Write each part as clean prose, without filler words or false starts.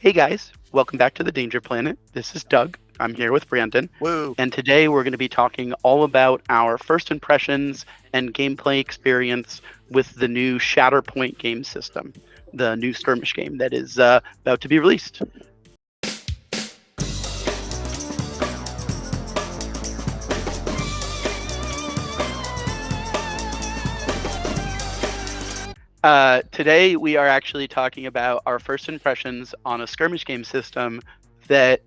Hey guys, welcome back to the Danger Planet. This is Doug. I'm here with Brandon. Woo. And today we're going to be talking all about our first impressions and gameplay experience with the new Shatterpoint game system, the new skirmish game that is about to be released. Today we are actually talking about our first impressions on a skirmish game system that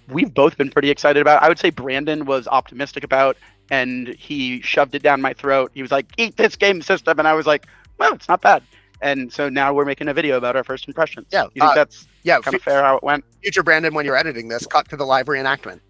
we've both been pretty excited about. I would say Brandon was optimistic about, and he shoved it down my throat. He was like, "Eat this game system," and I was like, "Well, it's not bad." And so now we're making a video about our first impressions. Yeah, You think that's yeah. kind of fair how it went? Future Brandon, when you're editing this, cut to the live reenactment.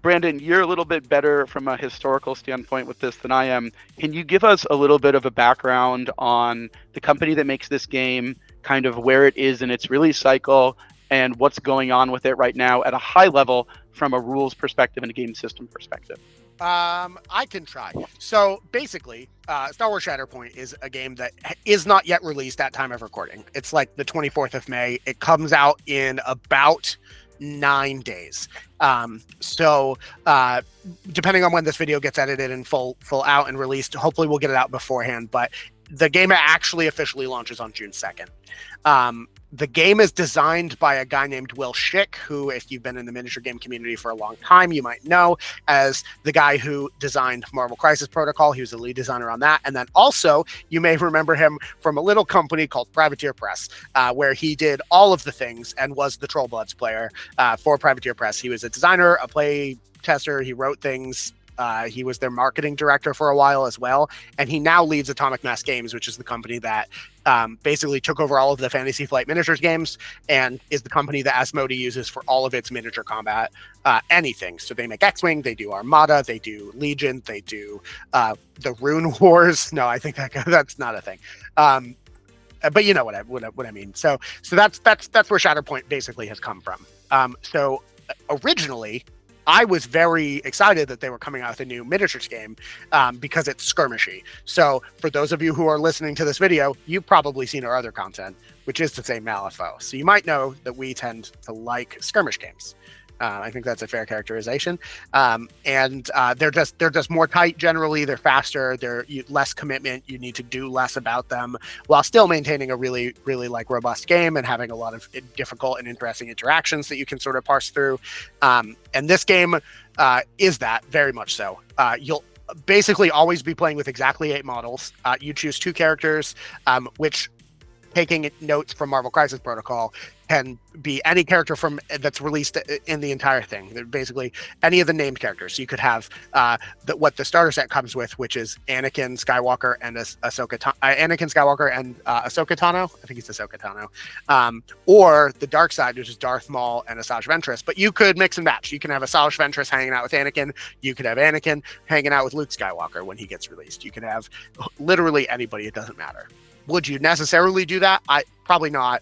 Brandon, you're a little bit better from a historical standpoint with this than I am. Can you give us a little bit of a background on the company that makes this game, kind of where it is in its release cycle, and what's going on with it right now at a high level from a rules perspective and a game system perspective? I can try. So basically, Star Wars Shatterpoint is a game that is not yet released at time of recording. It's like the 24th of May. It comes out in about 9 days. So depending on when this video gets edited and full out and released, hopefully we'll get it out beforehand. But the game actually officially launches on June 2nd. The game is designed by a guy named Will Schick, who, if you've been in the miniature game community for a long time, you might know as the guy who designed Marvel Crisis Protocol. He was the lead designer on that. And then also, you may remember him from a little company called Privateer Press, where he did all of the things and was the Trollbloods player for Privateer Press. He was a designer, a play tester. He wrote things. He was their marketing director for a while as well. And he now leads Atomic Mass Games, which is the company that basically took over all of the Fantasy Flight miniatures games and is the company that Asmodee uses for all of its miniature combat, anything. So they make X-Wing, they do Armada, they do Legion, they do the Rune Wars. No, I think that's not a thing. But you know what I mean. So that's where Shatterpoint basically has come from. So originally, I was very excited that they were coming out with a new miniatures game because it's skirmishy. So for those of you who are listening to this video, you've probably seen our other content, which is to say Malifaux. So you might know that we tend to like skirmish games. I think that's a fair characterization. And they're just more tight generally. They're faster. They're less commitment. You need to do less about them while still maintaining a really, really like robust game and having a lot of difficult and interesting interactions that you can sort of parse through. And this game is that very much so. You'll basically always be playing with exactly 8 models. You choose 2 characters, which, taking notes from Marvel Crisis Protocol, can be any character from that's released in the entire thing. They're basically any of the named characters. So you could have what the starter set comes with, which is Anakin Skywalker and Ahsoka Tano. I think it's Ahsoka Tano. Or the dark side, which is Darth Maul and Asajj Ventress. But you could mix and match. You can have Asajj Ventress hanging out with Anakin. You could have Anakin hanging out with Luke Skywalker when he gets released. You can have literally anybody. It doesn't matter. Would you necessarily do that? Probably not.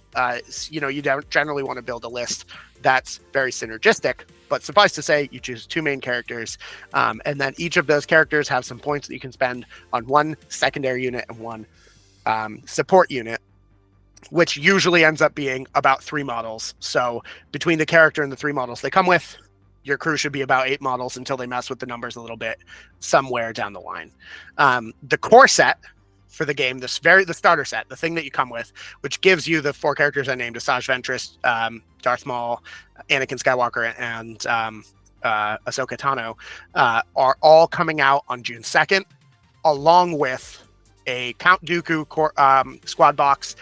You generally want to build a list that's very synergistic, but suffice to say, you choose 2 main characters, and then each of those characters have some points that you can spend on one secondary unit and one support unit, which usually ends up being about 3 models. So between the character and the 3 models they come with, your crew should be about 8 models until they mess with the numbers a little bit somewhere down the line. The core set for the game, the starter set, the thing that you come with, which gives you the 4 characters I named: Asajj Ventress, Darth Maul, Anakin Skywalker, and Ahsoka Tano, are all coming out on June 2nd, along with a Count Dooku squad box,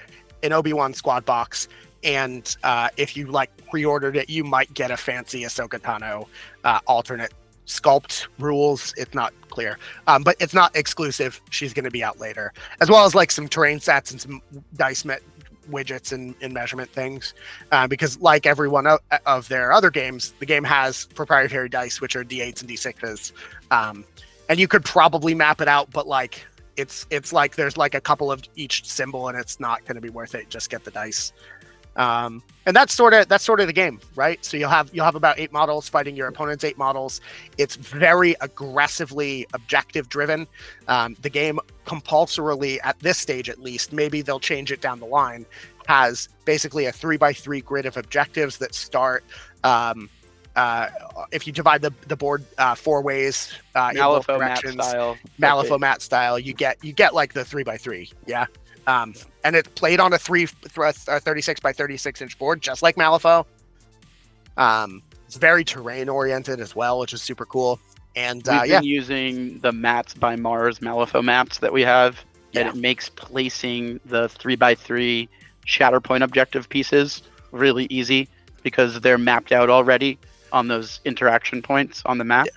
an Obi-Wan squad box, and if you pre-ordered it, you might get a fancy Ahsoka Tano alternate sculpt rules. It's not clear, but it's not exclusive. She's going to be out later, as well as some terrain sets and some dice widgets and measurement things, because like every one of their other games, the game has proprietary dice, which are d8s and d6s, and you could probably map it out, but it's like there's a couple of each symbol, and it's not going to be worth it. Just get the dice. And that's sort of the game, right? So you'll have about 8 models fighting your opponent's 8 models. It's very aggressively objective driven. The game compulsorily, at this stage at least, maybe they'll change it down the line, has basically a 3x3 grid of objectives that start. If you divide the board 4 ways, in both directions, Malifaux mat style, you get like the 3x3, yeah. And it's played on a 36 by 36 inch board, just like Malifaux. It's very terrain oriented as well, which is super cool. And we've been using the mats by Mars Malifaux maps that we have, and it makes placing the 3x3 Shatterpoint objective pieces really easy because they're mapped out already on those interaction points on the map. Yeah.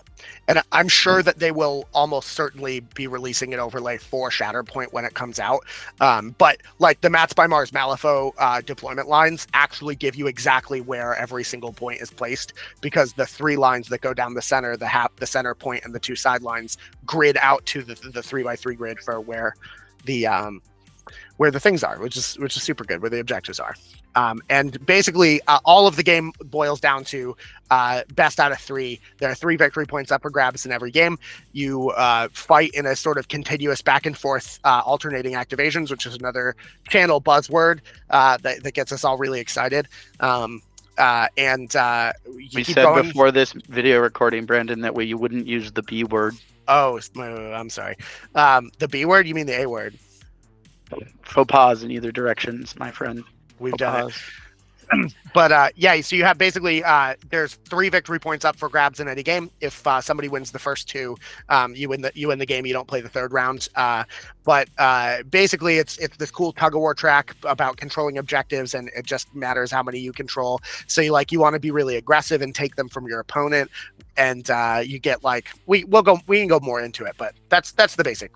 And I'm sure that they will almost certainly be releasing an overlay for Shatterpoint when it comes out. But like the Mats by Mars Malifaux deployment lines actually give you exactly where every single point is placed, because the 3 lines that go down the center, the center point and the 2 sidelines grid out to the 3x3 grid for where the things are, which is super good, where the objectives are. And basically, all of the game boils down to best out of 3. There are 3 victory points up for grabs in every game. You fight in a sort of continuous back and forth alternating activations, which is another channel buzzword that gets us all really excited. We said going before this video recording, Brandon, that way you wouldn't use the B word. Oh, I'm sorry. The B word? You mean the A word? Faux pas in either directions, my friend. We've done it. But so you have basically there's 3 victory points up for grabs in any game. If somebody wins the first 2, you win the game. You don't play the 3rd round. But basically, it's this cool tug of war track about controlling objectives, and it just matters how many you control. So you want to be really aggressive and take them from your opponent, and you get like we can go more into it, but that's the basic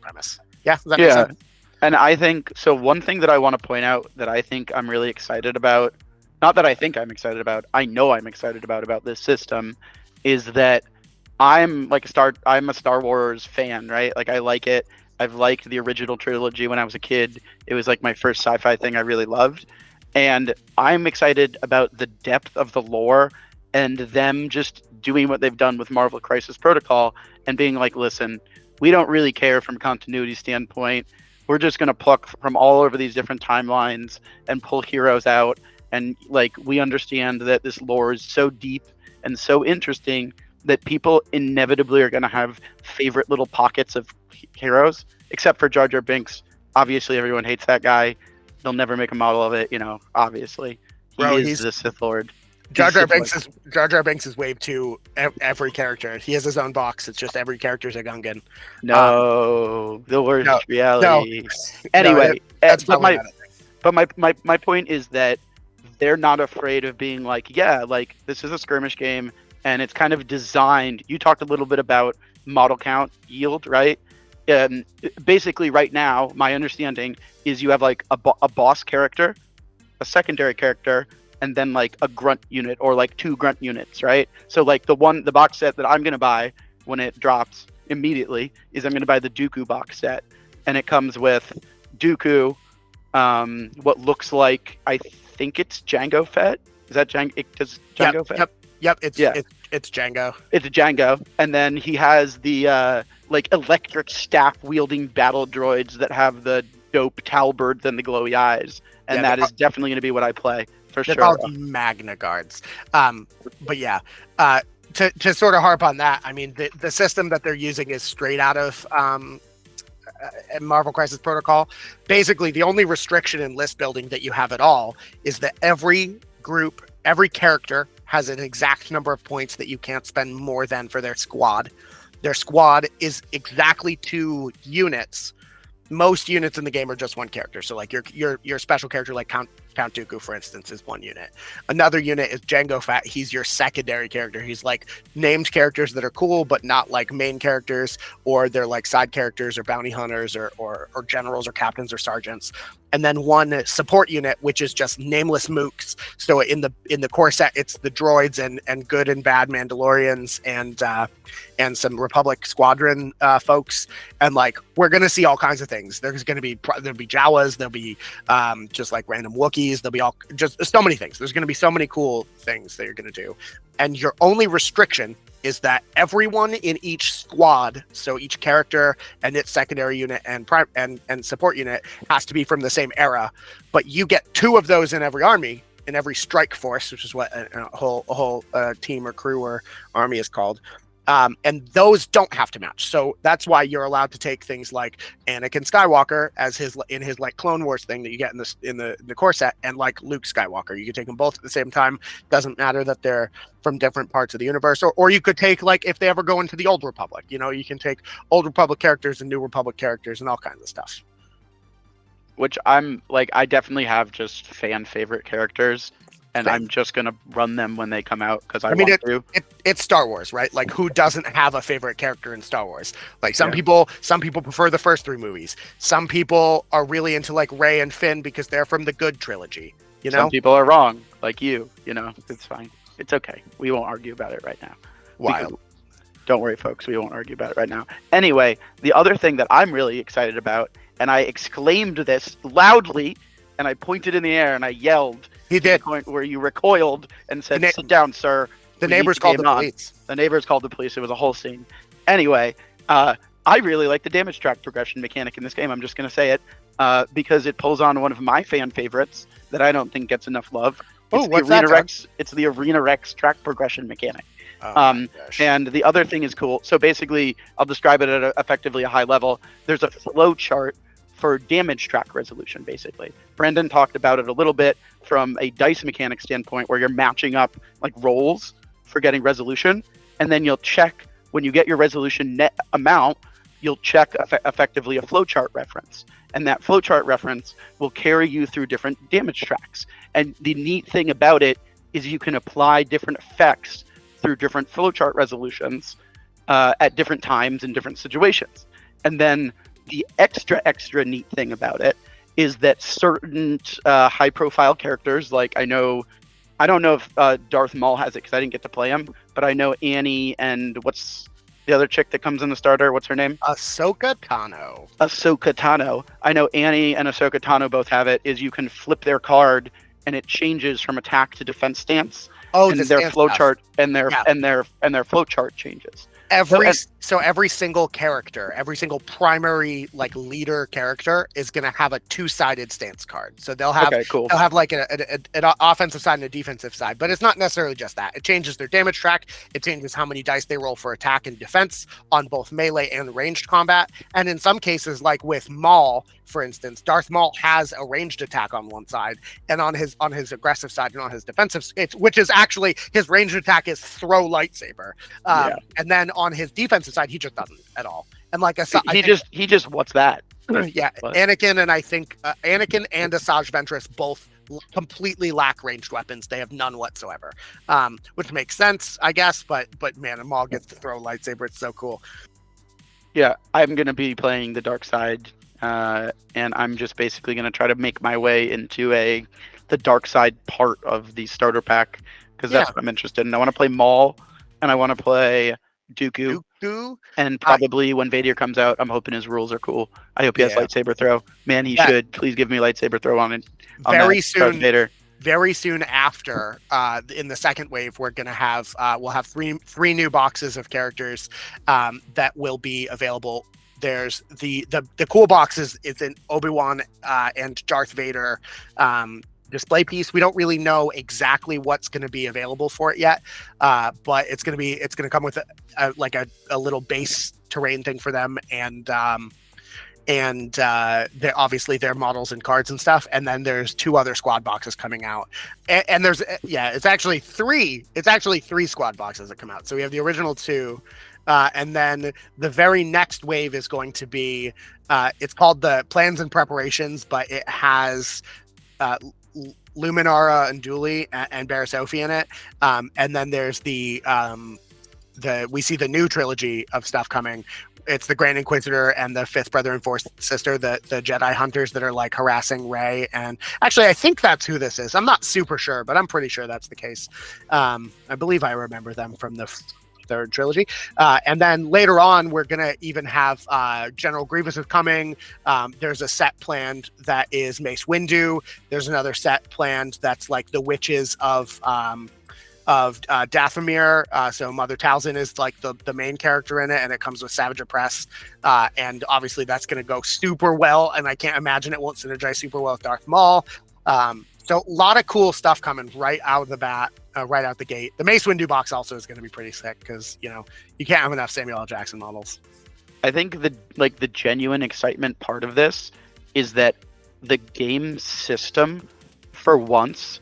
premise. Yeah. Does that make sense? And I think, so one thing that I want to point out that I think I'm really excited about, not that I think I'm excited about, I know I'm excited about this system, is that I'm a Star Wars fan, right? Like, I like it. I've liked the original trilogy when I was a kid. It was like my first sci-fi thing I really loved. And I'm excited about the depth of the lore and them just doing what they've done with Marvel Crisis Protocol and being like, listen, we don't really care from a continuity standpoint. We're just going to pluck from all over these different timelines and pull heroes out. And like, we understand that this lore is so deep and so interesting that people inevitably are going to have favorite little pockets of heroes, except for Jar Jar Binks. Obviously, everyone hates that guy. They'll never make a model of it, obviously. He's the Sith Lord. Jar Jar Binks is wave 2 every character. He has his own box. It's just every character's a Gungan. No, the worst reality. No. Anyway, but my point is that they're not afraid of being like, this is a skirmish game, and it's kind of designed. You talked a little bit about model count yield, right? Basically, right now, my understanding is you have like a boss character, a secondary character, and then like a grunt unit or like 2 grunt units, right? So like the box set that I'm going to buy when it drops immediately is I'm going to buy the Dooku box set. And it comes with Dooku, what looks like, I think it's Jango Fett. Is that Jango Fett? Yep. It's Jango. It's Jango. And then he has the like electric staff wielding battle droids that have the dope talbirds and the glowy eyes. And that is definitely going to be what I play. For They're sure. called Magna Guards. But yeah, to sort of harp on that, I mean, the system that they're using is straight out of Marvel Crisis Protocol. Basically, the only restriction in list building that you have at all is that every character has an exact number of points that you can't spend more than for their squad. Their squad is exactly 2 units. Most units in the game are just 1 character. So like your special character, like Count Dooku, for instance, is 1 unit. Another unit is Jango Fett. He's your secondary character. He's like named characters that are cool, but not like main characters, or they're like side characters or bounty hunters or generals or captains or sergeants. and then one support unit, which is just nameless mooks. So in the core set, it's the droids and good and bad Mandalorians and some Republic Squadron folks. And like we're gonna see all kinds of things. There'll be Jawas, there'll be just like random Wookiees, there'll be all just so many things. There's gonna be so many cool things that you're gonna do, and your only restriction is that everyone in each squad, so each character and its secondary unit and support unit, has to be from the same era. But you get 2 of those in every army, in every strike force, which is what a whole team or crew or army is called. And those don't have to match. So that's why you're allowed to take things like Anakin Skywalker as his like Clone Wars thing that you get in the core set, and like Luke Skywalker. You can take them both at the same time. Doesn't matter that they're from different parts of the universe. Or you could take, like, if they ever go into the Old Republic, you can take Old Republic characters and New Republic characters and all kinds of stuff. Which I'm like, I definitely have just fan favorite characters. And I'm just going to run them when they come out because I want to. It's Star Wars, right? Like, who doesn't have a favorite character in Star Wars? Like, some people prefer the first 3 movies. Some people are really into, like, Rey and Finn because they're from the good trilogy, Some people are wrong, like you, It's fine. It's okay. We won't argue about it right now. Wild. Don't worry, folks. We won't argue about it right now. Anyway, the other thing that I'm really excited about, and I exclaimed this loudly, and I pointed in the air, and I yelled. He did. To the point where you recoiled and said, "Sit down, sir." The neighbors called the police. The neighbors called the police. It was a whole scene. Anyway, I really like the damage track progression mechanic in this game. I'm just going to say it because it pulls on one of my fan favorites that I don't think gets enough love. Oh, what's that? It's the Arena Rex track progression mechanic. And the other thing is cool. So basically, I'll describe it at effectively a high level. There's a flow chart for damage track resolution, basically. Brandon talked about it a little bit from a dice mechanic standpoint, where you're matching up like rolls for getting resolution, and then you'll check when you get your resolution net amount, you'll check effectively a flowchart reference, and that flowchart reference will carry you through different damage tracks. And the neat thing about it is you can apply different effects through different flowchart resolutions at different times in different situations. And then the extra neat thing about it is that certain high-profile characters, like I don't know if Darth Maul has it because I didn't get to play him, but I know Annie and what's the other chick that comes in the starter? What's her name? Ahsoka Tano. Ahsoka Tano. I know Annie and Ahsoka Tano both have it. Is you can flip their card and it changes from attack to defense stance. Oh, and their flowchart and their flowchart changes. Every single character, every single primary like leader character is going to have a 2-sided stance card. So they'll have they'll have like an offensive side and a defensive side, but it's not necessarily just that. It changes their damage track. It changes how many dice they roll for attack and defense on both melee and ranged combat. And in some cases, like with Maul, for instance, Darth Maul has a ranged attack on one side, and on his aggressive side and on his defensive, which is actually his ranged attack is throw lightsaber, and then on his defensive side he just doesn't at all. And like he just what's that? Yeah, what? Anakin and I think Anakin and Asajj Ventress both completely lack ranged weapons. They have none whatsoever, which makes sense, I guess. But man, Maul gets to throw a lightsaber. It's so cool. Yeah, I'm gonna be playing the dark side. And I'm just basically going to try to make my way into the dark side part of the starter pack because that's what I'm interested in. I want to play Maul and I want to play Dooku. And probably when Vader comes out, I'm hoping his rules are cool. I hope he has lightsaber throw. Man, he should. Please give me lightsaber throw on it. Very soon, Vader. Very soon after, in the second wave, we're gonna have we'll have three new boxes of characters that will be available. There's the cool boxes is an Obi-Wan and Darth Vader display piece. We don't really know exactly what's going to be available for it yet, but it's going to come with a little base terrain thing for them, and they're obviously their models and cards and stuff. And then there's 2 other squad boxes coming out, and there's it's actually three squad boxes that come out. So we have the original 2. And then the very next wave is going to be, it's called the Plans and Preparations, but it has Luminara and Dooley and Barasofi in it. And then there's we see the new trilogy of stuff coming, it's the Grand Inquisitor and the fifth brother and fourth sister, the Jedi hunters that are like harassing Rey. And actually, I think that's who this is. I'm not super sure, but I'm pretty sure that's the case. I believe I remember them from the third trilogy. And then later on, we're gonna even have General Grievous is coming. There's a set planned that is Mace Windu. There's another set planned that's like the witches of Dathomir. So Mother Talzin is like the main character in it, and it comes with Savage Opress. And obviously that's going to go super well, and I can't imagine it won't synergize super well with Darth Maul. So a lot of cool stuff coming right out of the bat, right out the gate. The Mace Windu box also is going to be pretty sick because, you know, you can't have enough Samuel L. Jackson models. I think the genuine excitement part of this is that the game system, for once,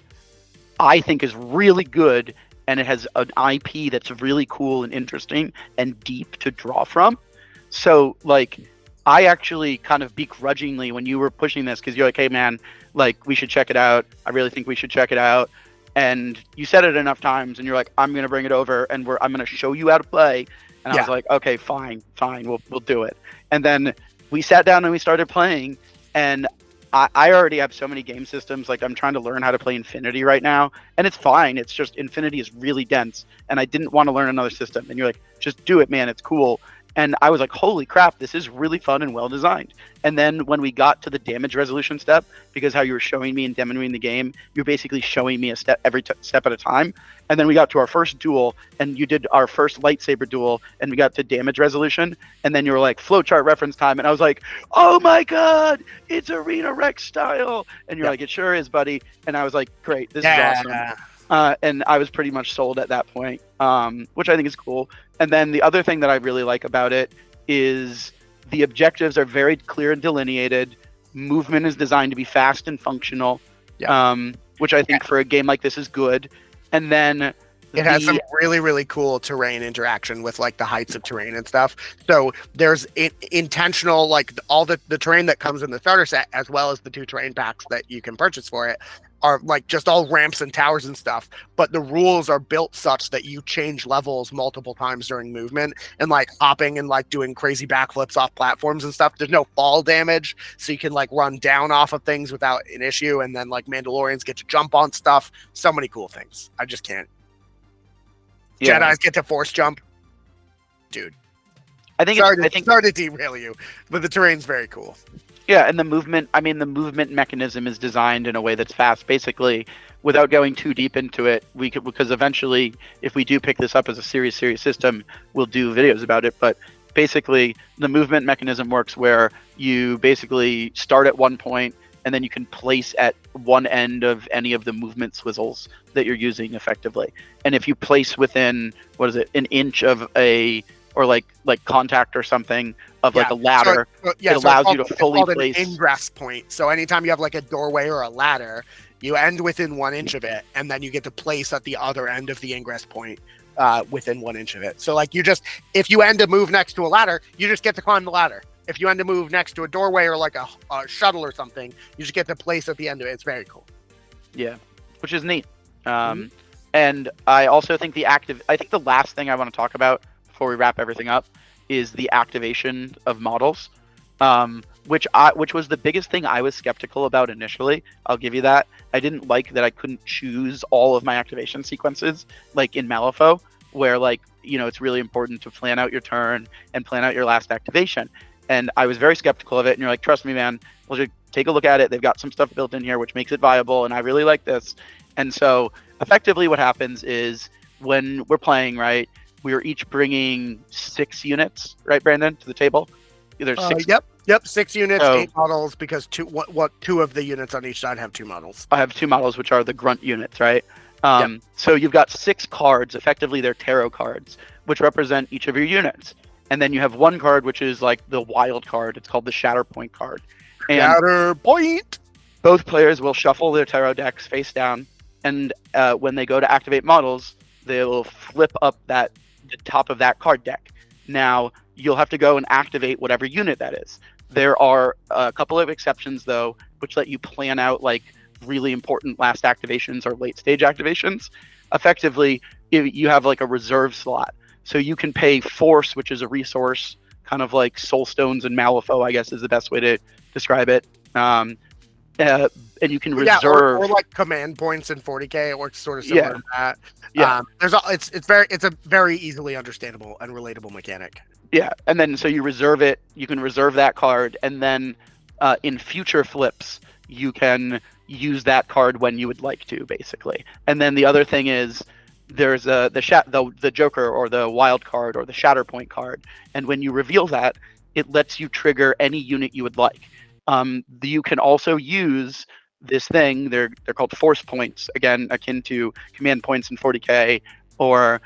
I think is really good, and it has an IP that's really cool and interesting and deep to draw from. So, like, I actually kind of begrudgingly, when you were pushing this, because you're like, hey, man, like, we should check it out. I really think we should check it out. And you said it enough times, and you're like, I'm going to bring it over, and I'm going to show you how to play. And I was like, okay, fine, we'll do it. And then we sat down and we started playing, and I already have so many game systems. Like, I'm trying to learn how to play Infinity right now, and it's fine. It's just Infinity is really dense, and I didn't want to learn another system. And you're like, just do it, man. It's cool. And I was like, holy crap, this is really fun and well designed. And then when we got to the damage resolution step, because how you were showing me and demoing the game, you're basically showing me a step every step at a time. And then we got to our first duel, and you did our first lightsaber duel, and we got to damage resolution. And then you were like, flowchart reference time. And I was like, oh my God, it's Arena Rex style. And you're like, it sure is, buddy. And I was like, great, this is awesome. And I was pretty much sold at that point, which I think is cool. And then the other thing that I really like about it is the objectives are very clear and delineated. Movement is designed to be fast and functional, which I think for a game like this is good. And then it has some really, really cool terrain interaction with like the heights of terrain and stuff. So there's intentional, like all the terrain that comes in the starter set, as well as the 2 terrain packs that you can purchase for it, are like just all ramps and towers and stuff. But the rules are built such that you change levels multiple times during movement, and like hopping and like doing crazy backflips off platforms and stuff. There's no fall damage, so you can like run down off of things without an issue. And then like Mandalorians get to jump on stuff. So many cool things. I just can't. Jedis get to force jump. Dude. I think sorry to derail you, but the terrain's very cool. Yeah, and the movement mechanism is designed in a way that's fast. Basically, without going too deep into it, because eventually, if we do pick this up as a serious system, we'll do videos about it. But basically, the movement mechanism works where you basically start at one point, and then you can place at one end of any of the movement swizzles that you're using effectively. And if you place within, an inch of or like contact or something of like a ladder, it allows you to fully place an ingress point. So anytime you have like a doorway or a ladder, you end within 1 inch of it, and then you get to place at the other end of the ingress point within 1 inch of it. So like if you end a move next to a ladder, you just get to climb the ladder. If you end a move next to a doorway or like a shuttle or something, you just get to place at the end of it. It's very cool. Yeah, which is neat. And I also think the last thing I want to talk about before we wrap everything up is the activation of models, which was the biggest thing I was skeptical about initially. I'll give you that. I didn't like that I couldn't choose all of my activation sequences like in Malifaux, where it's really important to plan out your turn and plan out your last activation. And I was very skeptical of it. And you're like, trust me, man, we'll just take a look at it. They've got some stuff built in here, which makes it viable. And I really like this. And so effectively what happens is when we're playing, right, we are each bringing 6 units, right, Brandon, to the table? There's 6. Yep. 6 units, 8 models, because 2 of the units on each side have 2 models. I have 2 models, which are the grunt units, right? So you've got 6 cards. Effectively, they're tarot cards, which represent each of your units. And then you have 1 card, which is like the wild card. It's called the Shatterpoint card. And Shatterpoint! Both players will shuffle their tarot decks face down, and when they go to activate models, they'll flip up the top of that card deck. Now, you'll have to go and activate whatever unit that is. There are a couple of exceptions, though, which let you plan out like really important last activations or late stage activations. Effectively, you have like a reserve slot. So you can pay force, which is a resource kind of like soul stones and Malifaux, I guess is the best way to describe it. And you can reserve, or like command points in 40k. It works sort of similar to that. It's a very easily understandable and relatable mechanic. Yeah, and then so you reserve it. You can reserve that card, and then in future flips, you can use that card when you would like to, basically. And then the other thing is there's the Joker or the Wild card or the Shatterpoint card, and when you reveal that, it lets you trigger any unit you would like. You can also use this thing. They're called force points, again akin to command points in 40k or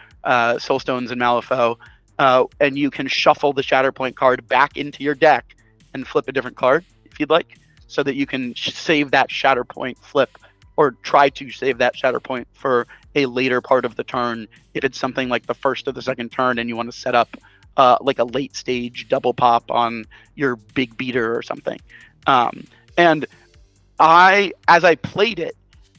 soul stones in Malifaux. And you can shuffle the Shatterpoint card back into your deck and flip a different card if you'd like, so that you can save that Shatterpoint flip or try to save that Shatterpoint for a later part of the turn if it's something like the first or the second turn and you want to set up like a late stage double pop on your big beater or something. And as I played it,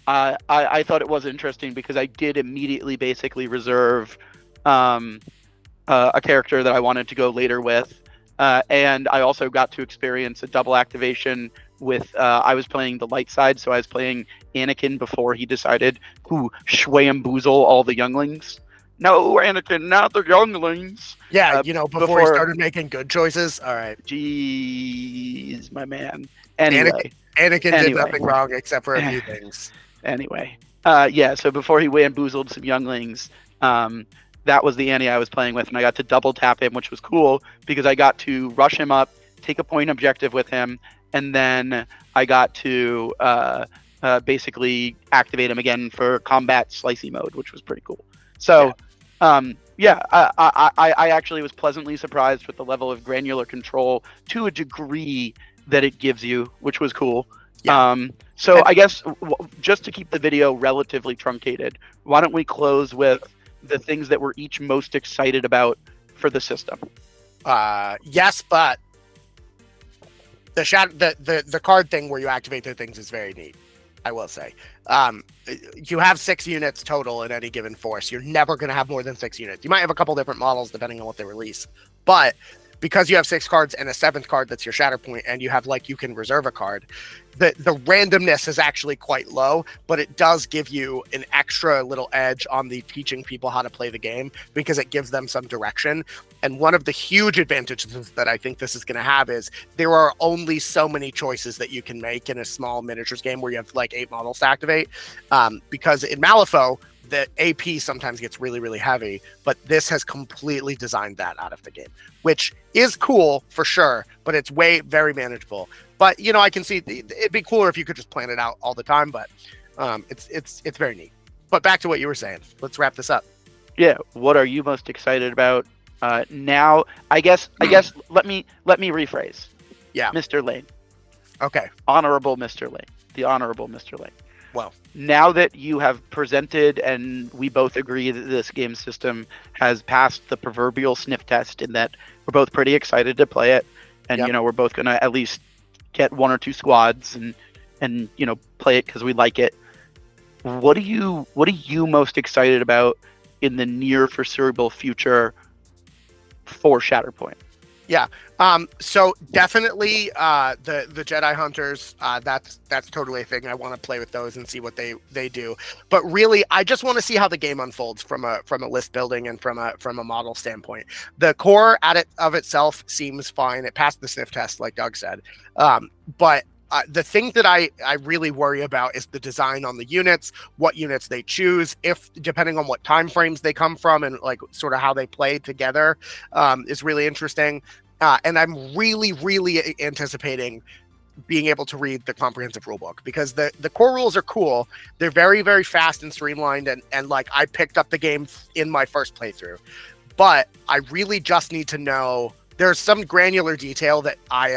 I thought it was interesting because I did immediately basically reserve a character that I wanted to go later with. And I also got to experience a double activation with, I was playing the light side, so I was playing Anakin before he decided to shwamboozle all the younglings. No, Anakin, not the younglings. Yeah, before he started making good choices. All right. Jeez, my man. Anyway. Anakin did nothing wrong except for a few things. Anyway. So before he wamboozled some younglings, that was the Annie I was playing with, and I got to double tap him, which was cool because I got to rush him up, take a point objective with him, and then I got to basically activate him again for combat slicey mode, which was pretty cool. So, I actually was pleasantly surprised with the level of granular control to a degree that it gives you, which was cool. Yeah. So I guess just to keep the video relatively truncated, why don't we close with the things that we're each most excited about for the system? Yes, but the card thing where you activate the things is very neat, I will say. You have 6 units total in any given force. You're never going to have more than 6 units. You might have a couple different models depending on what they release, but because you have 6 cards and a 7th card that's your Shatterpoint, and you have you can reserve a card, the randomness is actually quite low, but it does give you an extra little edge on the teaching people how to play the game because it gives them some direction. And one of the huge advantages that I think this is going to have is there are only so many choices that you can make in a small miniatures game where you have 8 models to activate. Because in Malifaux, the AP sometimes gets really, really heavy, but this has completely designed that out of the game, which is cool for sure, but it's very manageable. But, I can see it'd be cooler if you could just plan it out all the time, but it's very neat. But back to what you were saying. Let's wrap this up. Yeah. What are you most excited about now? I guess let me rephrase. Yeah. Mr. Lane. Okay. Honorable Mr. Lane. The Honorable Mr. Lane. Well, now that you have presented and we both agree that this game system has passed the proverbial sniff test in that we're both pretty excited to play it, and we're both going to at least get 1 or 2 squads and play it because we like it. What are you most excited about in the near foreseeable future for Shatterpoint? Yeah. So definitely the Jedi Hunters, that's totally a thing. I want to play with those and see what they do. But really, I just want to see how the game unfolds from a list building and from a model standpoint. The core of itself seems fine. It passed the sniff test, like Doug said. But the thing that I really worry about is the design on the units, what units they choose, if depending on what time frames they come from and sort of how they play together is really interesting. And I'm really, really anticipating being able to read the comprehensive rulebook because the core rules are cool. They're very, very fast and streamlined. And I picked up the game in my first playthrough, but I really just need to know. There's some granular detail that I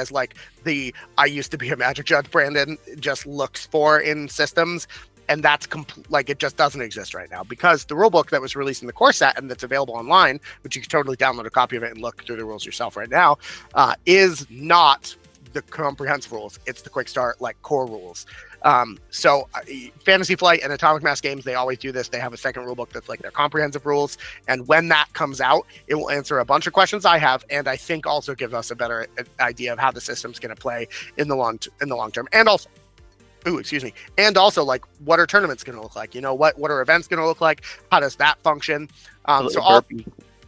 used to be a Magic Judge, Brandon, just looks for in systems. And that's it just doesn't exist right now because the rulebook that was released in the core set and that's available online, which you can totally download a copy of it and look through the rules yourself right now, is not the comprehensive rules. It's the quick start, core rules. Fantasy Flight and Atomic Mass Games, they always do this. They have a second rulebook that's like their comprehensive rules, and when that comes out, it will answer a bunch of questions I have, and I think also give us a better idea of how the system's going to play in the long term, and also. And also, like, what are tournaments going to look like? You know, what are events going to look like? How does that function? So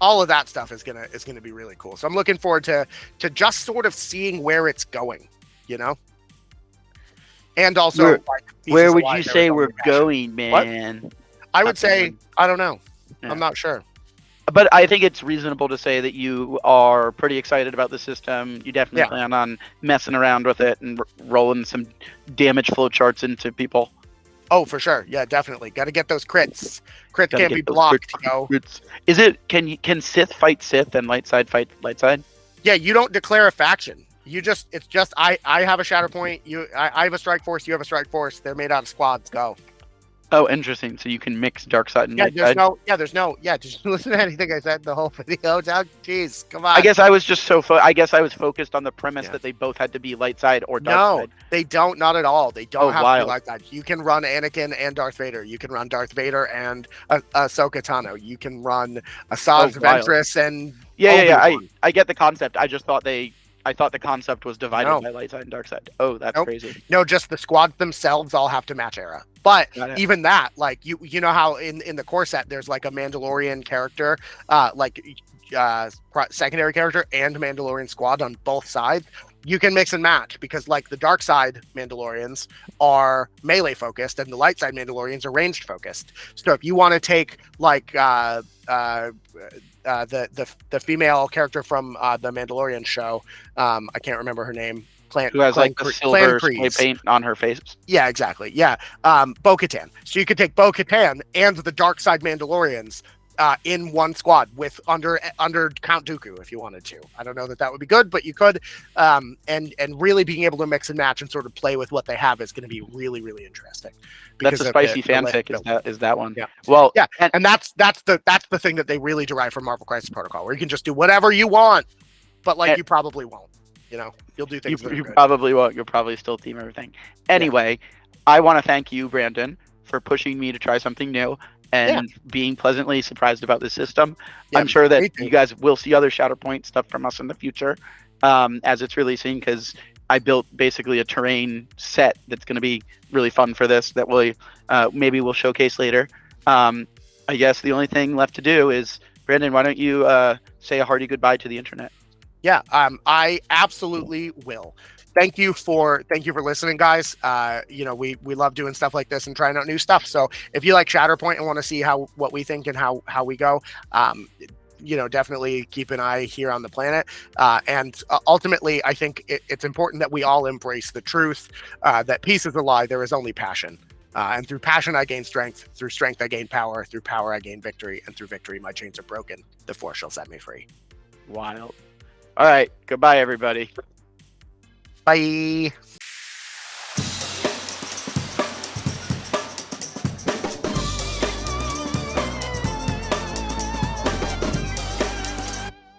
all of that stuff is gonna be really cool. So I'm looking forward to just sort of seeing where it's going, you know. And also, where would you say we're going, man? What? I would say I don't know. Yeah. I'm not sure. But I think it's reasonable to say that you are pretty excited about the system. You definitely plan on messing around with it and rolling some damage flow charts into people. Oh, for sure. Yeah, definitely. Got to get those crits. Crits can't be blocked. Is it? Can Sith fight Sith and light side fight light side? Yeah, you don't declare a faction. It's just I have a Shatterpoint. I have a Strike Force. You have a Strike Force. They're made out of squads. Go. Oh, interesting. So you can mix dark side and light side. Did you listen to anything I said in the whole video? Jeez, come on. I guess I was just focused on the premise that they both had to be light side or dark side. No, they don't. Not at all. They don't have to be light side. You can run Anakin and Darth Vader. You can run Darth Vader and Ahsoka Tano. You can run Asajj Ventress and I get the concept. I just thought I thought the concept was divided by light side and dark side. Oh, that's crazy. No, just the squads themselves all have to match era. But even that, like you know how in the core set there's like a Mandalorian character, secondary character and Mandalorian squad on both sides. You can mix and match because like the dark side Mandalorians are melee focused and the light side Mandalorians are ranged focused. So if you want to take like the female character from the Mandalorian show, I can't remember her name. Who has like the silver spray paint on her face? Yeah, exactly. Yeah, Bo-Katan. So you could take Bo-Katan and the dark side Mandalorians in one squad with under Count Dooku if you wanted to. I don't know that would be good, but you could. And really being able to mix and match and sort of play with what they have is going to be really, really interesting. That's a spicy fanfic. Is that one? Yeah. Well, yeah, and that's the thing that they really derive from Marvel Crisis Protocol, where you can just do whatever you want, but you probably won't. You know, you'll do things. You probably won't. You'll probably still team everything. Anyway, I want to thank you, Brandon, for pushing me to try something new and being pleasantly surprised about the system. I'm sure that you guys will see other Shatterpoint stuff from us in the future as it's releasing, because I built basically a terrain set that's going to be really fun for this that maybe we'll showcase later. I guess the only thing left to do is, Brandon, why don't you say a hearty goodbye to the internet? Yeah, I absolutely will. Thank you for listening, guys. We love doing stuff like this and trying out new stuff. So if you like Shatterpoint and want to see what we think and how we go, definitely keep an eye here on the planet. And ultimately, I think it's important that we all embrace the truth that peace is a lie. There is only passion. And through passion, I gain strength. Through strength, I gain power. Through power, I gain victory. And through victory, my chains are broken. The Force shall set me free. Wild. All right. Goodbye, everybody. Bye.